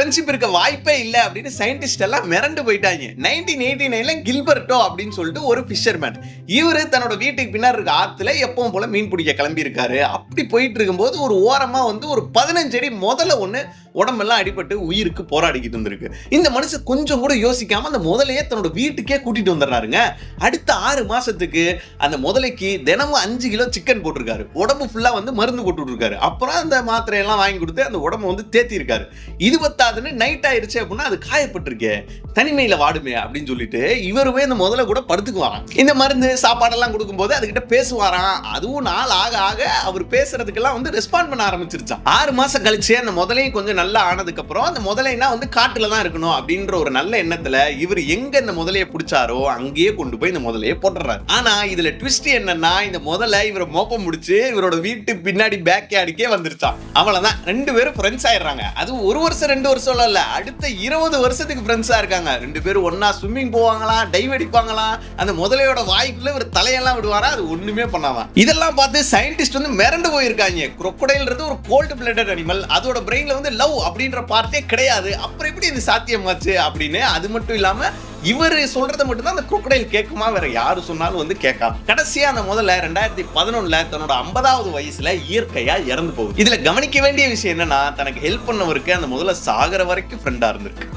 Friendship இருக்க வாய்ப்பே இல்ல அப்படின்னு சயின்டிஸ்ட் எல்லாம் மிரண்டு போயிட்டாங்க. 1989ல கில்பர்ட்டோ அப்படின்னு சொல்லிட்டு ஒரு ஃபிஷர்மேன், இவரு தன்னோட வீட்டுக்கு பின்னாடி இருக்க ஆத்துல எப்பவும் போல மீன் பிடிக்க கிளம்பி இருக்காரு. அப்படி போயிட்டு இருக்கும்போது ஒரு ஓரமா வந்து ஒரு 15 அடி முதல்ல ஒண்ணு உடம்பெல்லாம் அடிபட்டு உயிருக்கு போராடிக்கிட்டு இருந்திருக்கு. இந்த மனுஷன் கொஞ்சம் கூட யோசிக்காம அந்த முதலையே தன்னோட வீட்டுக்கே கூட்டிட்டு வந்துடுறாருங்க. அடுத்த 6 மாசத்துக்கு அந்த முதலைக்கு தினமும் 5 கிலோ சிக்கன் போட்டிருக்காரு. உடம்பு ஃபுல்லா வந்து மருந்து போட்டு இருக்காரு. அப்புறம் அந்த மாத்திரையெல்லாம் வாங்கி கொடுத்து அந்த உடம்பு வந்து தேத்தி இருக்காரு. இது பத்தாதுன்னு நைட் ஆயிருச்சு அப்படின்னா அது காயப்பட்டிருக்கே, தனிமையில வாடுமே அப்படின்னு சொல்லிட்டு இவருமே இந்த முதல்ல கூட படுத்துக்குவாராம். இந்த மருந்து சாப்பாடெல்லாம் கொடுக்கும்போது அதுகிட்ட பேசுவாராம். அதுவும் நாள் ஆக ஆக அவர் பேசுறதுக்கெல்லாம் வந்து ரெஸ்பாண்ட் பண்ண ஆரம்பிச்சிருச்சான். 6 மாசம் கழிச்சு அந்த முதலையும் கொஞ்சம் நல்லா ஆனதுக்கு அப்புறம் அந்த முதலைனா வந்து காட்டுல தான் இருக்கணும் அப்படின்ற ஒரு நல்ல எண்ணத்துல இவர் எங்க இந்த முதலையை பிடிச்சாரோ அங்கேயே கொண்டு போய் இந்த முதலையை போட்டுறாரு. ஆனா இதுல ட்விஸ்ட் என்னன்னா, இந்த முதலை இவரை மோப்பம் முடிச்சு இவரோட வீட்டு பின்னாடி பேக் யார்டுக்கே வந்துருச்சான். அவ்வளவுதான், 2 பேரும் ஃப்ரெண்ட்ஸ் ஆயிடுறாங்க. அது 1 வருஷம் 2 வருஷம் இல்ல, அடுத்த 20 வருஷத்துக்கு ஃப்ரெண்ட்ஸா இருக்காங்க. 2 பேரும் ஒன்னா ஸ்விம்மிங் போவாங்களாம், டைவ் அடிப்பாங்களாம். அந்த முதலையோட வாய்க்குள்ள ஒரு தலையெல்லாம் விடுவாரா, அது ஒண்ணுமே பண்ணாம. இதெல்லாம் பார்த்து சயின்டிஸ்ட் வந்து மிரண்டு போயிருக்காங்க. crocodileன்றது ஒரு கோல்ட் பிளட்டட் அனிமல், அதோட பிரெயின்ல வந்து லவ் அப்படின்ற பார்ட்டே கிடையாது. அப்புறம் எப்படி இது சாத்தியமாச்சு அப்படின்னு. அது மட்டும் இல்லாம இவர் சொல்றதை மட்டும்தான் அந்த crocodile கேட்குமா, வேற யாரு சொன்னாலும் வந்து கேட்காம. கடைசியா அந்த முதல்ல 2011ல தன்னோட 50வது வயசுல இயற்கையா இறந்து போகுது. இதுல கவனிக்க வேண்டிய விஷயம் என்னன்னா, தனக்கு ஹெல்ப் பண்ணவருக்கு அந்த முதல்ல சாகர வரைக்கும் ஃப்ரெண்டா இருந்திருக்கு.